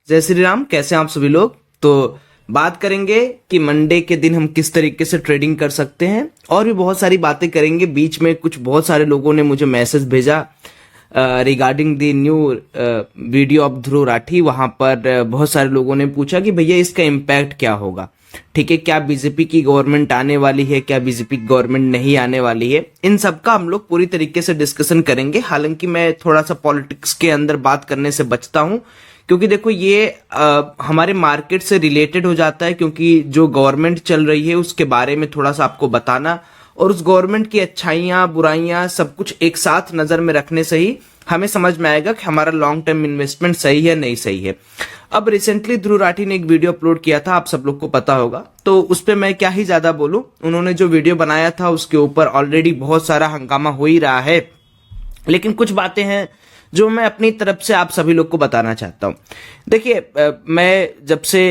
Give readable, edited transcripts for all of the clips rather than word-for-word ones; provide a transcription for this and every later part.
जय श्री राम। कैसे हैं आप सभी लोग। तो बात करेंगे कि मंडे के दिन हम किस तरीके से ट्रेडिंग कर सकते हैं और भी बहुत सारी बातें करेंगे। बीच में कुछ बहुत सारे लोगों ने मुझे मैसेज भेजा regarding the new video of Dhruv Rathee. वहां पर बहुत सारे लोगों ने पूछा कि भैया इसका इम्पैक्ट क्या होगा, ठीक है, क्या बीजेपी की गवर्नमेंट आने वाली है, क्या बीजेपी की गवर्नमेंट नहीं आने वाली है। इन सब का हम लोग पूरी तरीके से डिस्कशन करेंगे। हालांकि मैं थोड़ा सा पॉलिटिक्स के अंदर बात करने से बचता हूं, क्योंकि देखो ये हमारे मार्केट से रिलेटेड हो जाता है, क्योंकि जो गवर्नमेंट चल रही है उसके बारे में थोड़ा सा आपको बताना और उस गवर्नमेंट की अच्छाइयां बुराइयां सब कुछ एक साथ नजर में रखने से ही हमें समझ में आएगा कि हमारा लॉन्ग टर्म इन्वेस्टमेंट सही है नहीं सही है। अब रिसेंटली ध्रुव राठी ने एक वीडियो अपलोड किया था, आप सब लोग को पता होगा, तो उस पर मैं क्या ही ज्यादा बोलूं। उन्होंने जो वीडियो बनाया था उसके ऊपर ऑलरेडी बहुत सारा हंगामा हो ही रहा है, लेकिन कुछ बातें हैं जो मैं अपनी तरफ से आप सभी लोग को बताना चाहता हूं। देखिए, मैं जब से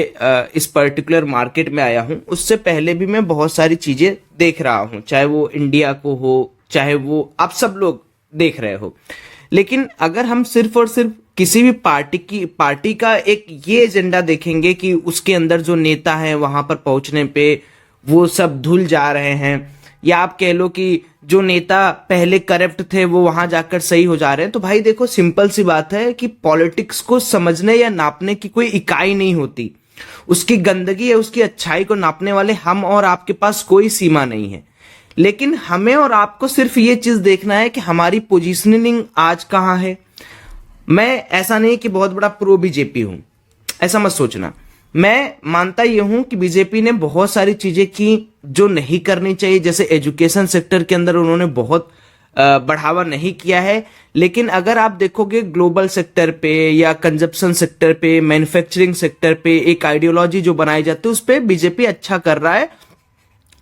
इस पर्टिकुलर मार्केट में आया हूं उससे पहले भी मैं बहुत सारी चीजें देख रहा हूं, चाहे वो इंडिया को हो, चाहे वो आप सब लोग देख रहे हो। लेकिन अगर हम सिर्फ और सिर्फ किसी भी पार्टी का एक ये एजेंडा देखेंगे कि उसके अंदर जो नेता हैं वहां पर पहुंचने पे वो सब धुल जा रहे हैं, या आप कह लो कि जो नेता पहले करप्ट थे वो वहां जाकर सही हो जा रहे हैं, तो भाई देखो सिंपल सी बात है कि पॉलिटिक्स को समझने या नापने की कोई इकाई नहीं होती। उसकी गंदगी या उसकी अच्छाई को नापने वाले हम और आपके पास कोई सीमा नहीं है। लेकिन हमें और आपको सिर्फ ये चीज देखना है कि हमारी पोजीशनिंग आज कहां है। मैं ऐसा नहीं कि बहुत बड़ा प्रो बीजेपी हूं, ऐसा मत सोचना। मैं मानता ये हूं कि बीजेपी ने बहुत सारी चीजें की जो नहीं करनी चाहिए, जैसे एजुकेशन सेक्टर के अंदर उन्होंने बहुत बढ़ावा नहीं किया है। लेकिन अगर आप देखोगे ग्लोबल सेक्टर पे या कंजप्शन सेक्टर पे, मैन्युफैक्चरिंग सेक्टर पे एक आइडियोलॉजी जो बनाई जाती है उस पर बीजेपी अच्छा कर रहा है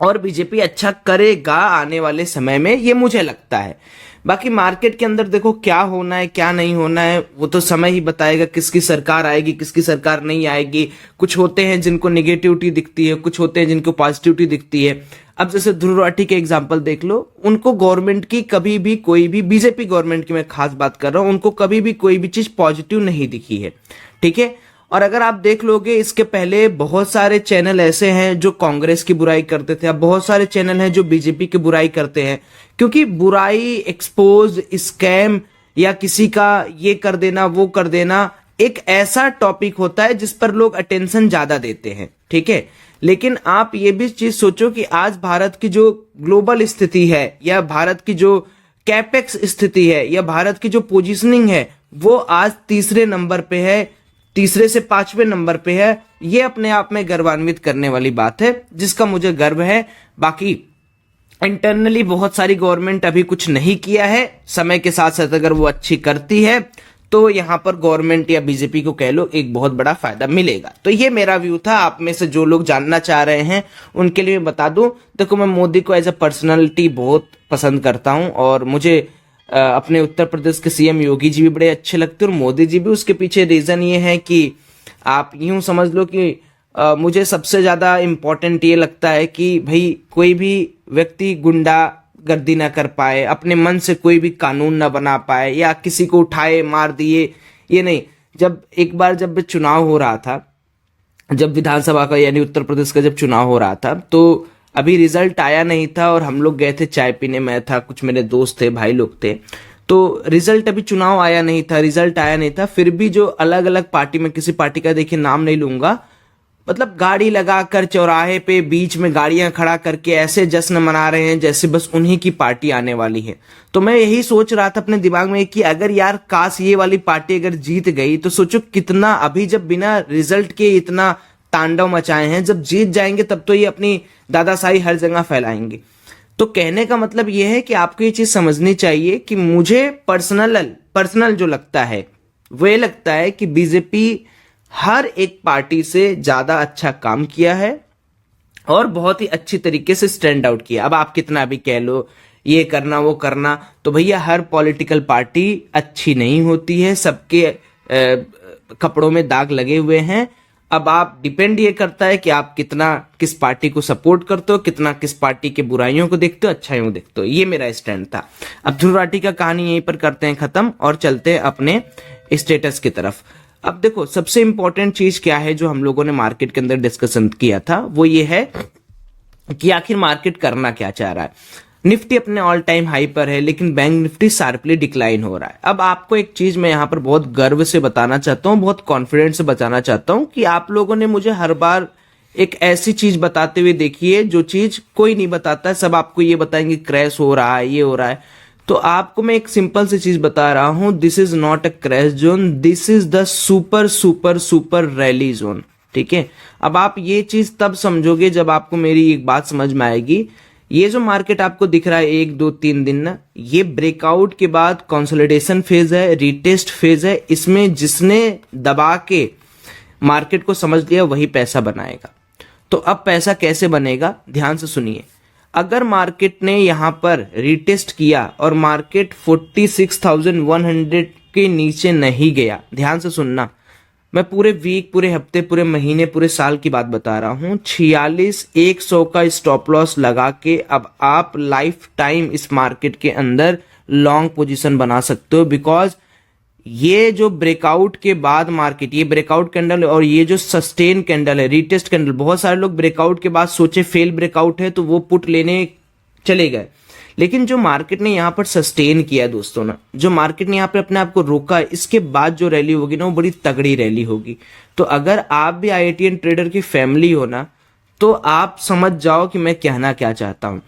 और बीजेपी अच्छा करेगा आने वाले समय में, ये मुझे लगता है। बाकी मार्केट के अंदर देखो क्या होना है क्या नहीं होना है वो तो समय ही बताएगा, किसकी सरकार आएगी किसकी सरकार नहीं आएगी। कुछ होते हैं जिनको निगेटिविटी दिखती है, कुछ होते हैं जिनको पॉजिटिविटी दिखती है। अब जैसे ध्रुव राठी के एग्जांपल देख लो, उनको गवर्नमेंट की कभी भी कोई भी, बीजेपी गवर्नमेंट की मैं खास बात कर रहा हूं, उनको कभी भी कोई भी चीज पॉजिटिव नहीं दिखी है, ठीक है। और अगर आप देख लोगे इसके पहले बहुत सारे चैनल ऐसे हैं जो कांग्रेस की बुराई करते थे, अब बहुत सारे चैनल हैं जो बीजेपी की बुराई करते हैं, क्योंकि बुराई, एक्सपोज, स्कैम या किसी का ये कर देना वो कर देना एक ऐसा टॉपिक होता है जिस पर लोग अटेंशन ज्यादा देते हैं, ठीक है। लेकिन आप ये भी चीज सोचो कि आज भारत की जो ग्लोबल स्थिति है या भारत की जो कैपेक्स स्थिति है या भारत की जो पोजीशनिंग है वो आज तीसरे नंबर पे है, तीसरे से 5वें नंबर पे है। ये अपने आप में गर्वान्वित करने वाली बात है जिसका मुझे गर्व है। बाकी इंटरनली बहुत सारी गवर्नमेंट अभी कुछ नहीं किया है, समय के साथ साथ अगर वो अच्छी करती है तो यहां पर गवर्नमेंट या बीजेपी को कह लो एक बहुत बड़ा फायदा मिलेगा। तो ये मेरा व्यू था। आप में से जो लोग जानना चाह रहे हैं उनके लिए बता दूं, देखो मैं मोदी को एज अ पर्सनैलिटी बहुत पसंद करता हूं और मुझे अपने उत्तर प्रदेश के सीएम योगी जी भी बड़े अच्छे लगते हैं और मोदी जी भी। उसके पीछे रीजन ये है कि आप यूं समझ लो कि मुझे सबसे ज्यादा इंपॉर्टेंट ये लगता है कि भाई कोई भी व्यक्ति गुंडा गर्दी ना कर पाए, अपने मन से कोई भी कानून ना बना पाए या किसी को उठाए मार दिए, ये नहीं। जब एक बार जब चुनाव हो रहा था, जब विधानसभा का यानी उत्तर प्रदेश का जब चुनाव हो रहा था, तो अभी रिजल्ट आया नहीं था और हम लोग गए थे चाय पीने, मैं था, कुछ मेरे दोस्त थे, भाई लोग थे। तो रिजल्ट अभी चुनाव आया नहीं था, रिजल्ट आया नहीं था, फिर भी जो अलग अलग पार्टी में, किसी पार्टी का देखिए नाम नहीं लूंगा, मतलब गाड़ी लगाकर चौराहे पे बीच में गाड़ियां खड़ा करके ऐसे जश्न मना रहे हैं जैसे बस उन्हीं की पार्टी आने वाली है। तो मैं यही सोच रहा था अपने दिमाग में कि अगर यार काश ये वाली पार्टी अगर जीत गई तो सोचो कितना, अभी जब बिना रिजल्ट के इतना तांडव मचाए हैं, जब जीत जाएंगे तब तो ये अपनी दादाशाही हर जगह फैलाएंगे। तो कहने का मतलब ये है कि आपको ये चीज समझनी चाहिए कि मुझे पर्सनल जो लगता है वो ये लगता है कि बीजेपी हर एक पार्टी से ज्यादा अच्छा काम किया है और बहुत ही अच्छी तरीके से स्टैंड आउट किया। अब आप कितना भी कह लो ये करना वो करना, तो भैया हर पॉलिटिकल पार्टी अच्छी नहीं होती है, सबके कपड़ों में दाग लगे हुए हैं। अब आप डिपेंड ये करता है कि आप कितना किस पार्टी को सपोर्ट करते हो, कितना किस पार्टी के बुराइयों को देखते हो, अच्छाइयों को देखते हो। ये मेरा स्टैंड था। अब ध्रुव राठी का कहानी यहीं पर करते हैं खत्म और चलते हैं अपने स्टेटस की तरफ। अब देखो सबसे इंपॉर्टेंट चीज क्या है जो हम लोगों ने मार्केट के अंदर डिस्कशन किया था, वो ये है कि आखिर मार्केट करना क्या चाह रहा है। निफ्टी अपने ऑल टाइम हाई पर है, लेकिन बैंक निफ्टी शार्पली डिक्लाइन हो रहा है। अब आपको एक चीज मैं यहां पर बहुत गर्व से बताना चाहता हूं, बहुत कॉन्फिडेंस से बताना चाहता हूं कि आप लोगों ने मुझे हर बार एक ऐसी चीज बताते हुए देखी है जो चीज कोई नहीं बताता है। सब आपको ये बताएंगे क्रैश हो रहा है, ये हो रहा है। तो आपको मैं एक सिंपल सी चीज बता रहा हूं, this is not a crash zone, this is the super super super rally zone. ठीक है, अब आप ये चीज तब समझोगे जब आपको मेरी एक बात समझ में आएगी। ये जो मार्केट आपको दिख रहा है 1 2 3 दिन ना, ये ब्रेकआउट के बाद कंसोलिडेशन फेज है, रीटेस्ट फेज है। इसमें जिसने दबा के मार्केट को समझ लिया वही पैसा बनाएगा। तो अब पैसा कैसे बनेगा, ध्यान से सुनिए। अगर मार्केट ने यहां पर रीटेस्ट किया और मार्केट 46,100 के नीचे नहीं गया, ध्यान से सुनना, मैं पूरे वीक, पूरे हफ्ते, पूरे महीने, पूरे साल की बात बता रहा हूं, 46,100 का स्टॉप लॉस लगा के अब आप लाइफ टाइम इस मार्केट के अंदर लॉन्ग पोजीशन बना सकते हो। बिकॉज ये जो ब्रेकआउट के बाद मार्केट, ये ब्रेकआउट कैंडल और ये जो सस्टेन कैंडल है, रीटेस्ट कैंडल, बहुत सारे लोग ब्रेकआउट के बाद सोचे फेल ब्रेकआउट है तो वो पुट लेने चले गए। लेकिन जो मार्केट ने यहां पर सस्टेन किया दोस्तों ना, जो मार्केट ने यहां पर अपने आप को रोका, इसके बाद जो रैली होगी ना वो बड़ी तगड़ी रैली होगी। तो अगर आप भी IITN ट्रेडर की फैमिली हो ना, तो आप समझ जाओ कि मैं कहना क्या चाहता हूं।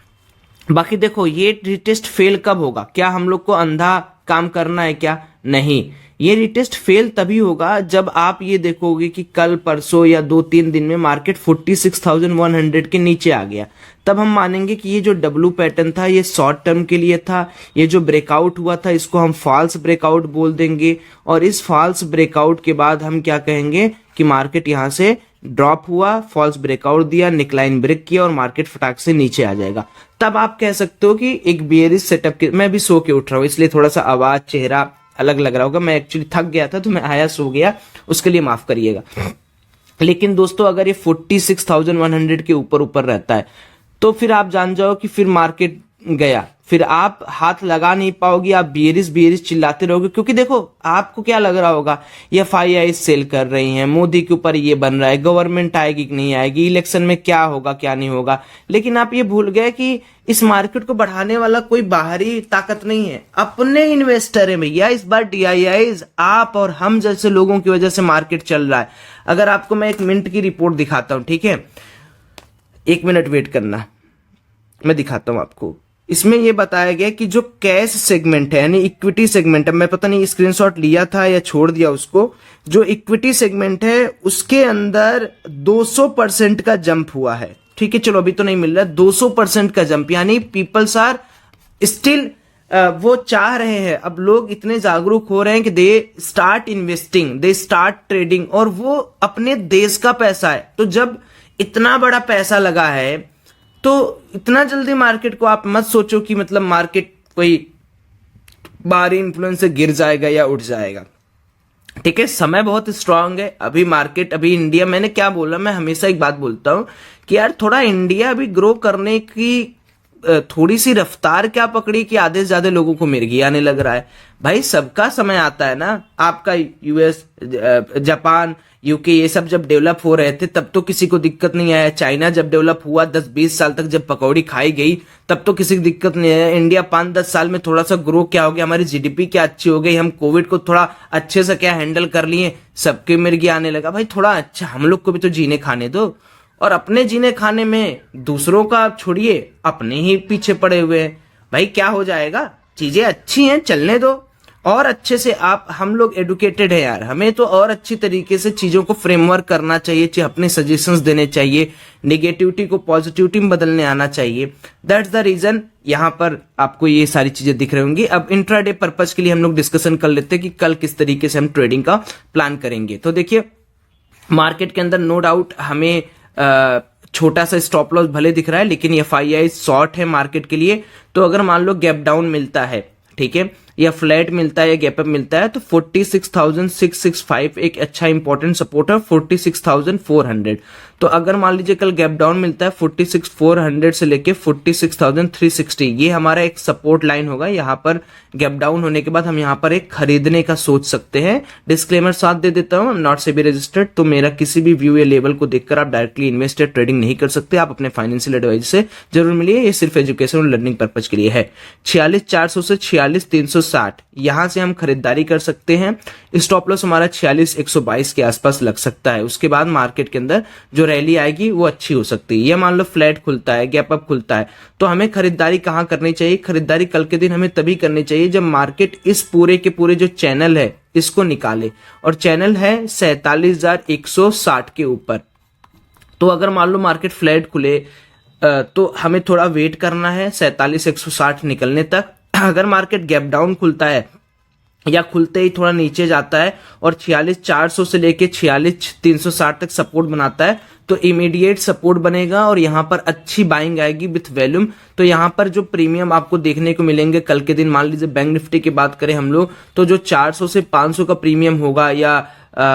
बाकी देखो, ये रिटेस्ट फेल कब होगा, क्या हम लोग को अंधा काम करना है क्या? नहीं, ये रिटेस्ट फेल तभी होगा जब आप ये देखोगे कि कल परसों या 2 3 दिन में मार्केट 46,100 के नीचे आ गया। तब हम मानेंगे कि ये जो डब्लू पैटर्न था ये शॉर्ट टर्म के लिए था। ये जो ब्रेकआउट हुआ था इसको हम फॉल्स ब्रेकआउट बोल देंगे, और इस फॉल्स ब्रेकआउट के बाद हम क्या कहेंगे कि मार्केट यहां से ड्रॉप हुआ, फॉल्स ब्रेकआउट दिया, नेकलाइन ब्रेक किया और मार्केट फटाक से नीचे आ जाएगा। तब आप कह सकते हो कि एक बेयरिश सेटअप के, मैं भी सो के उठ रहा हूं इसलिए थोड़ा सा आवाज, चेहरा अलग लग रहा होगा। मैं एक्चुअली थक गया था तो मैं आया, सो गया, उसके लिए माफ करिएगा। लेकिन दोस्तों अगर ये 46,100 के ऊपर ऊपर रहता है तो फिर आप जान जाओ कि फिर मार्केट गया, फिर आप हाथ लगा नहीं पाओगे, आप बेयरिश चिल्लाते रहोगे। क्योंकि देखो आपको क्या लग रहा होगा, ये FII सेल कर रही हैं, मोदी के ऊपर ये बन रहा है, गवर्नमेंट आएगी कि नहीं आएगी, इलेक्शन में क्या होगा क्या नहीं होगा। लेकिन आप ये भूल गए कि इस मार्केट को बढ़ाने वाला कोई बाहरी ताकत नहीं है, अपने इन्वेस्टर है भैया। इस बार DIIs आप और हम जैसे लोगों की वजह से मार्केट चल रहा है। अगर आपको मैं 1 मिनट की रिपोर्ट दिखाता हूं, ठीक है, 1 मिनट वेट करना, मैं दिखाता हूं आपको। इसमें यह बताया गया कि जो कैश सेगमेंट है यानी इक्विटी सेगमेंट है, मैं पता नहीं स्क्रीनशॉट लिया था या छोड़ दिया उसको, जो इक्विटी सेगमेंट है उसके अंदर 200% का जंप हुआ है। ठीक है, चलो अभी तो नहीं मिल रहा, 200% का जंप, यानी पीपल्स आर स्टिल, वो चाह रहे हैं, अब लोग इतने जागरूक हो रहे हैं कि they start investing, they start trading, और वो अपने देश का पैसा है। तो जब इतना बड़ा पैसा लगा है तो इतना जल्दी मार्केट को आप मत सोचो कि मतलब मार्केट कोई बाहरी इन्फ्लुएंस से गिर जाएगा या उठ जाएगा। ठीक है, समय बहुत स्ट्रांग है अभी मार्केट, अभी इंडिया, मैंने क्या बोला, मैं हमेशा एक बात बोलता हूं कि यार थोड़ा इंडिया अभी ग्रो करने की थोड़ी सी रफ्तार क्या पकड़ी कि आधे से ज्यादा लोगों को मिर्गी आने लग रहा है। भाई सबका समय आता है ना, आपका US, जापान, UK ये सब जब डेवलप हो रहे थे तब तो किसी को दिक्कत नहीं आया। चाइना जब डेवलप हुआ 10-20 साल तक जब पकौड़ी खाई गई तब तो किसी को दिक्कत नहीं आया। इंडिया 5-10 साल में थोड़ा सा ग्रो क्या हो गया, हमारी GDP क्या अच्छी हो गई, हम कोविड को थोड़ा अच्छे से क्या हैंडल कर लिए, सबके मिर्गी आने लगा। भाई थोड़ा अच्छा हम लोग को भी तो जीने खाने दो, और अपने जीने खाने में दूसरों का आप छोड़िए, अपने ही पीछे पड़े हुए हैं। भाई क्या हो जाएगा, चीजें अच्छी हैं चलने दो, और अच्छे से आप, हम लोग एडुकेटेड है यार, हमें तो और अच्छी तरीके से चीजों को फ्रेमवर्क करना चाहिए, अपने सजेशंस देने चाहिए, नेगेटिविटी को पॉजिटिविटी में बदलने आना चाहिए। दैट्स द रीजन यहाँ पर आपको ये सारी चीजें दिख रही होंगी। अब इंट्राडे पर्पस के लिए हम लोग डिस्कशन कर लेते हैं कि कल किस तरीके से हम ट्रेडिंग का प्लान करेंगे। तो देखिए मार्केट के अंदर नो डाउट हमें छोटा सा स्टॉप लॉस भले दिख रहा है, लेकिन FII शॉर्ट है मार्केट के लिए। तो अगर मान लो गैप डाउन मिलता है, ठीक है, या फ्लैट मिलता है या गैप अप मिलता है तो 46,665 एक अच्छा इंपॉर्टेंट सपोर्ट है, 46,400। तो अगर मान लीजिए कल गैप डाउन मिलता है 46,400 से लेके 46,360, ये हमारा एक सपोर्ट लाइन होगा। यहाँ पर गैप डाउन होने के बाद हम यहाँ पर एक खरीदने का सोच सकते हैं। डिस्क्लेमर साथ दे देता हूँ, नॉट सेबी रजिस्टर्ड, तो मेरा किसी भी व्यू या लेवल को देखकर आप डायरेक्टली इन्वेस्ट या ट्रेडिंग नहीं कर सकते। आप अपने फाइनेंशियल एडवाइजर से जरूर मिलिए, ये सिर्फ एजुकेशन और लर्निंग पर्पज के लिए है। 46,400 से 46,360 यहां से हम खरीदारी कर सकते हैं। स्टॉप लॉस हमारा 46,122 के आसपास लग सकता है। उसके बाद मार्केट के अंदर जो रैली आएगी वो अच्छी हो सकती है। ये मान लो फ्लैट खुलता है, गैप अप खुलता है, तो हमें खरीदारी कहां करनी चाहिए? खरीदारी कल के दिन हमें तभी करनी चाहिए जब मार्केट इस पूरे के पूरे जो चैनल है इसको निकाले, और चैनल है 47,160 के ऊपर। तो अगर मान लो मार्केट फ्लैट खुले तो हमें थोड़ा वेट करना है 47,160 निकलने तक। अगर मार्केट गैप डाउन खुलता है या खुलते ही थोड़ा नीचे जाता है और 46,400 से लेके 46,360 तक सपोर्ट बनाता है तो इमीडिएट सपोर्ट बनेगा और यहां पर अच्छी बाइंग आएगी विथ वॉल्यूम। तो यहां पर जो प्रीमियम आपको देखने को मिलेंगे कल के दिन, मान लीजिए बैंक निफ्टी की बात करें हम लोग, तो जो 400 से 500 का प्रीमियम होगा या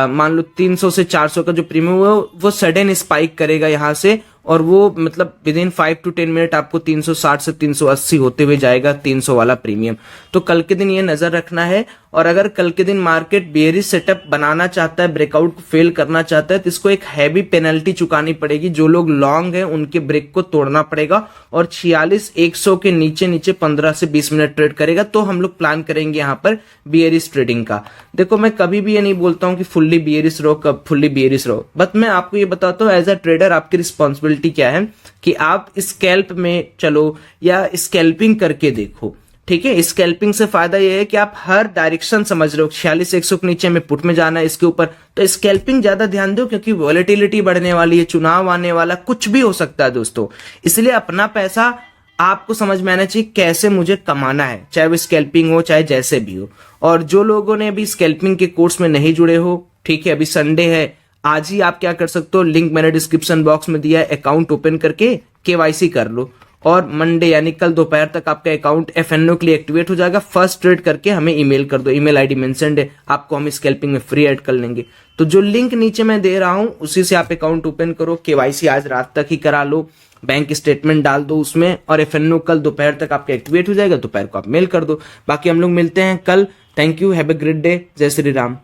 मान लो 300 से 400 का जो प्रीमियम वो सडन स्पाइक करेगा यहां से, और वो मतलब विद इन 5 to 10 मिनट आपको 360 से 380 होते हुए जाएगा 300 वाला प्रीमियम। तो कल के दिन ये नजर रखना है। और अगर कल के दिन मार्केट बेयरिश सेटअप बनाना चाहता है, ब्रेकआउट को फेल करना चाहता है, तो इसको एक हैवी पेनल्टी चुकानी पड़ेगी। जो लोग लॉन्ग हैं उनके ब्रेक को तोड़ना पड़ेगा और 46,100 के नीचे नीचे 15 से 20 मिनट ट्रेड करेगा, तो हम लोग प्लान करेंगे यहाँ पर बेयरिश ट्रेडिंग का। देखो मैं कभी भी ये नहीं बोलता हूँ कि फुल्ली बेयरिश रहो, कब फुल्ली बेयरिश रहो, बट मैं आपको ये बताता हूँ एज अ ट्रेडर आपकी रिस्पॉन्सिबिलिटी क्या है कि आप स्कैल्प में चलो या स्कैल्पिंग करके देखो। ठीक है, स्कैल्पिंग से फायदा यह है कि आप हर डायरेक्शन समझ रहे हो। 46,100 के नीचे में पुट में जाना है इसके ऊपर, तो स्कैल्पिंग ज्यादा ध्यान दो क्योंकि वॉलेटिलिटी बढ़ने वाली है, चुनाव आने वाला, कुछ भी हो सकता है दोस्तों। इसलिए अपना पैसा आपको समझ में आना चाहिए कैसे मुझे कमाना है, चाहे वो स्कैल्पिंग हो चाहे जैसे भी हो। और जो लोगों ने अभी स्कैल्पिंग के कोर्स में नहीं जुड़े हो, ठीक है, अभी संडे है, आज ही आप क्या कर सकते हो, लिंक मैंने डिस्क्रिप्शन बॉक्स में दिया है, अकाउंट ओपन करके केवाईसी कर लो और मंडे यानी कल दोपहर तक आपका अकाउंट एफएनओ के लिए एक्टिवेट हो जाएगा। फर्स्ट ट्रेड करके हमें ईमेल कर दो, ईमेल आईडी मेंशन्ड है, आपको हम स्कैल्पिंग में फ्री ऐड कर लेंगे। तो जो लिंक नीचे मैं दे रहा हूं उसी से आप अकाउंट ओपन करो, केवाईसी आज रात तक ही करा लो, बैंक स्टेटमेंट डाल दो उसमें, और एफएनओ कल दोपहर तक आपका एक्टिवेट हो जाएगा, दोपहर को आप मेल कर दो। बाकी हम लोग मिलते हैं कल। Thank you, have a great day, जय श्री राम।